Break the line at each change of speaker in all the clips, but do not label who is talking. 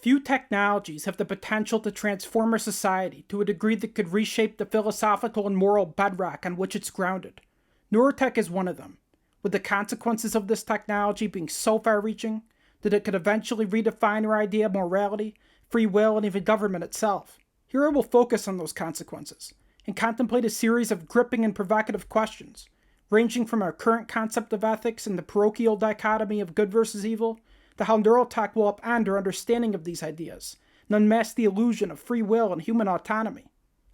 Few technologies have the potential to transform our society to a degree that could reshape the philosophical and moral bedrock on which it's grounded. Neurotech is one of them, with the consequences of this technology being so far-reaching that it could eventually redefine our idea of morality, free will, and even government itself. Here I will focus on those consequences, and contemplate a series of gripping and provocative questions, ranging from our current concept of ethics and the parochial dichotomy of good versus evil, to how neurotech will upend our understanding of these ideas, and unmask the illusion of free will and human autonomy.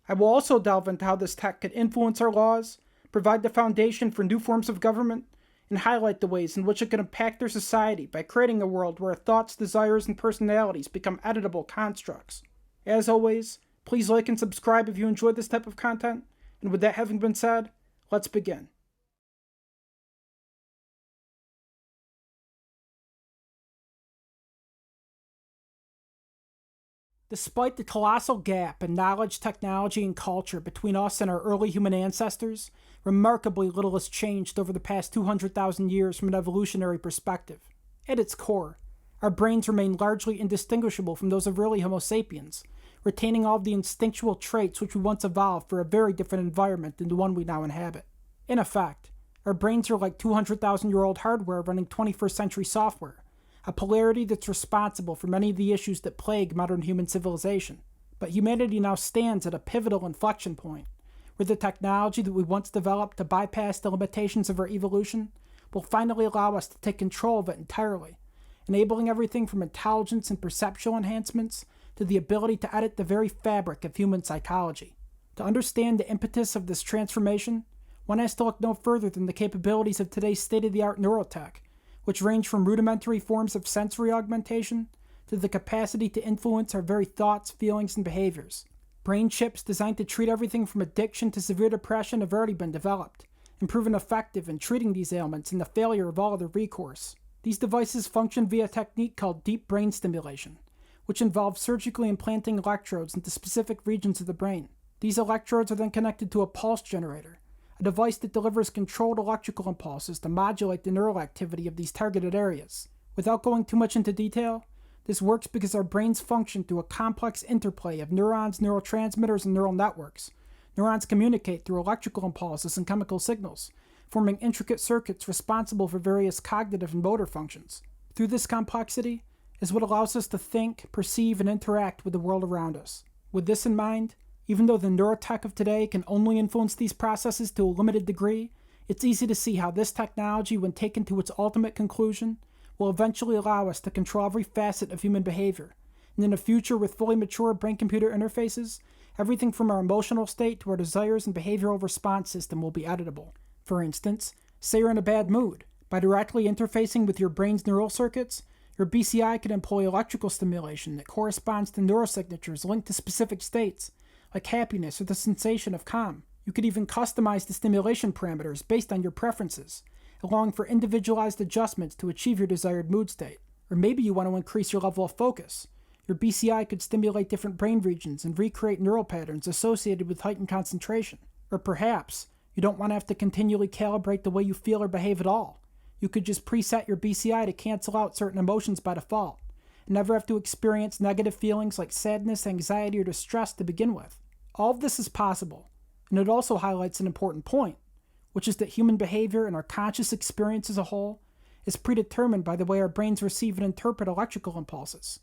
I will also delve into how this tech could influence our laws, provide the foundation for new forms of government, and highlight the ways in which it could impact our society by creating a world where our thoughts, desires, and personalities become editable constructs. As always, please like and subscribe if you enjoy this type of content, and with that having been said, let's begin. Despite the colossal gap in knowledge, technology, and culture between us and our early human ancestors, remarkably little has changed over the past 200,000 years from an evolutionary perspective. At its core, our brains remain largely indistinguishable from those of early Homo sapiens, retaining all of the instinctual traits which we once evolved for a very different environment than the one we now inhabit. In effect, our brains are like 200,000-year-old hardware running 21st century software, a polarity that's responsible for many of the issues that plague modern human civilization. But humanity now stands at a pivotal inflection point, where the technology that we once developed to bypass the limitations of our evolution will finally allow us to take control of it entirely, enabling everything from intelligence and perceptual enhancements to the ability to edit the very fabric of human psychology. To understand the impetus of this transformation, one has to look no further than the capabilities of today's state-of-the-art neurotech, which range from rudimentary forms of sensory augmentation to the capacity to influence our very thoughts, feelings, and behaviors. Brain chips designed to treat everything from addiction to severe depression have already been developed, and proven effective in treating these ailments and the failure of all other recourse. These devices function via a technique called deep brain stimulation, which involves surgically implanting electrodes into specific regions of the brain. These electrodes are then connected to a pulse generator, a device that delivers controlled electrical impulses to modulate the neural activity of these targeted areas. Without going too much into detail, this works because our brains function through a complex interplay of neurons, neurotransmitters, and neural networks. Neurons communicate through electrical impulses and chemical signals, forming intricate circuits responsible for various cognitive and motor functions. Through this complexity is what allows us to think, perceive, and interact with the world around us. With this in mind, even though the neurotech of today can only influence these processes to a limited degree, it's easy to see how this technology, when taken to its ultimate conclusion, will eventually allow us to control every facet of human behavior. And in a future with fully mature brain-computer interfaces, everything from our emotional state to our desires and behavioral response system will be editable. For instance, say you're in a bad mood. By directly interfacing with your brain's neural circuits, your BCI can employ electrical stimulation that corresponds to neurosignatures linked to specific states, like happiness or the sensation of calm. You could even customize the stimulation parameters based on your preferences, allowing for individualized adjustments to achieve your desired mood state. Or maybe you want to increase your level of focus. Your BCI could stimulate different brain regions and recreate neural patterns associated with heightened concentration. Or perhaps you don't want to have to continually calibrate the way you feel or behave at all. You could just preset your BCI to cancel out certain emotions by default, and never have to experience negative feelings like sadness, anxiety, or distress to begin with. All of this is possible, and it also highlights an important point, which is that human behavior and our conscious experience as a whole is predetermined by the way our brains receive and interpret electrical impulses.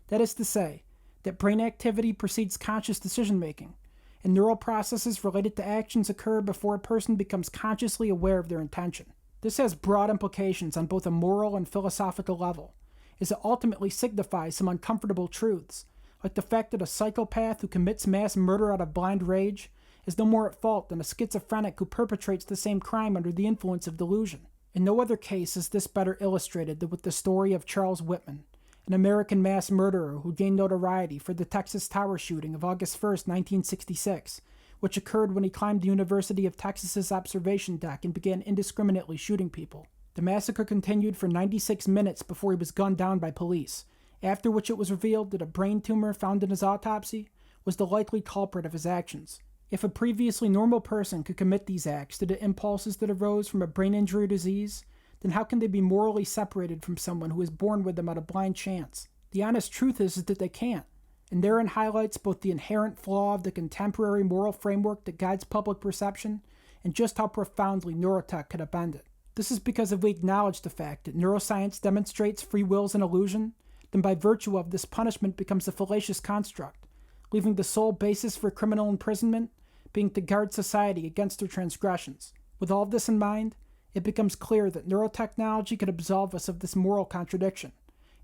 That is to say, that brain activity precedes conscious decision-making, and neural processes related to actions occur before a person becomes consciously aware of their intention. This has broad implications on both a moral and philosophical level, as it ultimately signifies some uncomfortable truths, like the fact that a psychopath who commits mass murder out of blind rage is no more at fault than a schizophrenic who perpetrates the same crime under the influence of delusion. In no other case is this better illustrated than with the story of Charles Whitman, an American mass murderer who gained notoriety for the Texas Tower shooting of August 1st, 1966, which occurred when he climbed the University of Texas's observation deck and began indiscriminately shooting people. The massacre continued for 96 minutes before he was gunned down by police, after which it was revealed that a brain tumor found in his autopsy was the likely culprit of his actions. If a previously normal person could commit these acts due to impulses that arose from a brain injury or disease, then how can they be morally separated from someone who is born with them out of blind chance? The honest truth is that they can't, and therein highlights both the inherent flaw of the contemporary moral framework that guides public perception and just how profoundly neurotech could upend it. This is because if we acknowledge the fact that neuroscience demonstrates free will as an illusion, then by virtue of this, punishment becomes a fallacious construct, leaving the sole basis for criminal imprisonment being to guard society against their transgressions. With all of this in mind, it becomes clear that neurotechnology could absolve us of this moral contradiction,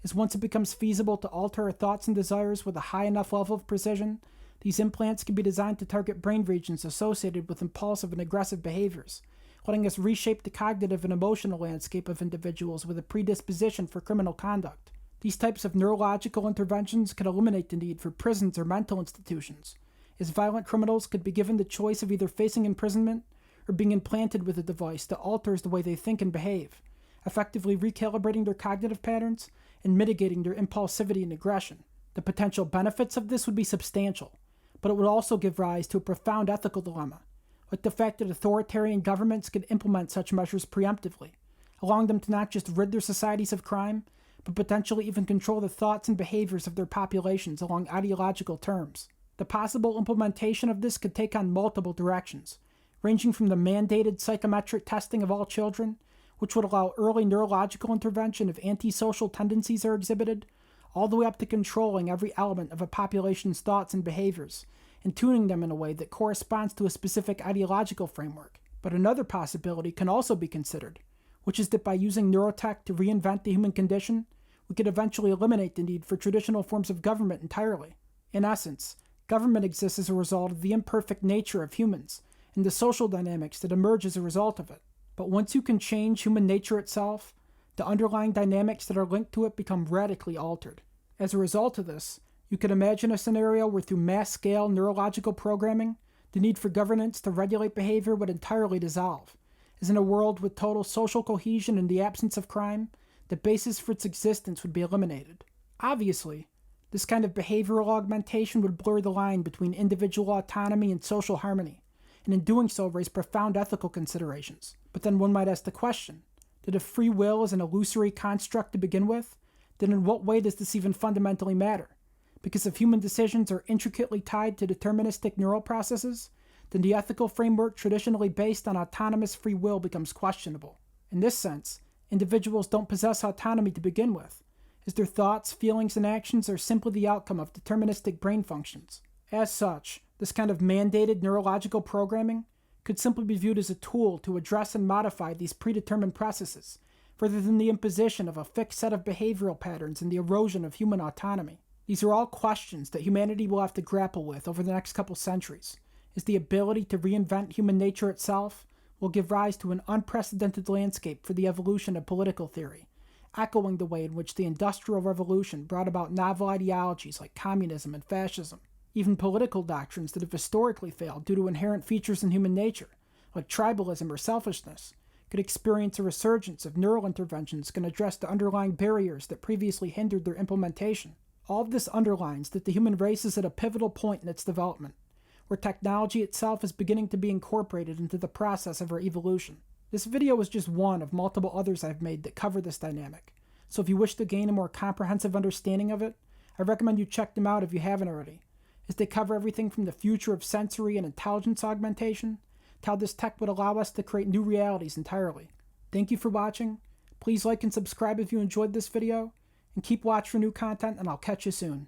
as once it becomes feasible to alter our thoughts and desires with a high enough level of precision, these implants can be designed to target brain regions associated with impulsive and aggressive behaviors, letting us reshape the cognitive and emotional landscape of individuals with a predisposition for criminal conduct. These types of neurological interventions could eliminate the need for prisons or mental institutions, as violent criminals could be given the choice of either facing imprisonment or being implanted with a device that alters the way they think and behave, effectively recalibrating their cognitive patterns and mitigating their impulsivity and aggression. The potential benefits of this would be substantial, but it would also give rise to a profound ethical dilemma, like the fact that authoritarian governments could implement such measures preemptively, allowing them to not just rid their societies of crime, but potentially even control the thoughts and behaviors of their populations along ideological terms. The possible implementation of this could take on multiple directions, ranging from the mandated psychometric testing of all children, which would allow early neurological intervention if antisocial tendencies are exhibited, all the way up to controlling every element of a population's thoughts and behaviors, and tuning them in a way that corresponds to a specific ideological framework. But another possibility can also be considered, which is that by using neurotech to reinvent the human condition, we could eventually eliminate the need for traditional forms of government entirely. In essence, government exists as a result of the imperfect nature of humans and the social dynamics that emerge as a result of it. But once you can change human nature itself, the underlying dynamics that are linked to it become radically altered. As a result of this, you could imagine a scenario where through mass-scale neurological programming, the need for governance to regulate behavior would entirely dissolve, as in a world with total social cohesion and the absence of crime, the basis for its existence would be eliminated. Obviously, this kind of behavioral augmentation would blur the line between individual autonomy and social harmony, and in doing so raise profound ethical considerations. But then one might ask the question, that if free will is an illusory construct to begin with, then in what way does this even fundamentally matter? Because if human decisions are intricately tied to deterministic neural processes, then the ethical framework traditionally based on autonomous free will becomes questionable. In this sense, individuals don't possess autonomy to begin with, as their thoughts, feelings, and actions are simply the outcome of deterministic brain functions. As such, this kind of mandated neurological programming could simply be viewed as a tool to address and modify these predetermined processes, rather than the imposition of a fixed set of behavioral patterns and the erosion of human autonomy. These are all questions that humanity will have to grapple with over the next couple centuries, as the ability to reinvent human nature itself will give rise to an unprecedented landscape for the evolution of political theory, echoing the way in which the Industrial Revolution brought about novel ideologies like communism and fascism. Even political doctrines that have historically failed due to inherent features in human nature, like tribalism or selfishness, could experience a resurgence if neural interventions can address the underlying barriers that previously hindered their implementation. All of this underlines that the human race is at a pivotal point in its development, where technology itself is beginning to be incorporated into the process of our evolution. This video is just one of multiple others I've made that cover this dynamic, so if you wish to gain a more comprehensive understanding of it, I recommend you check them out if you haven't already, as they cover everything from the future of sensory and intelligence augmentation to how this tech would allow us to create new realities entirely. Thank you for watching. Please like and subscribe if you enjoyed this video, and keep watch for new content, and I'll catch you soon.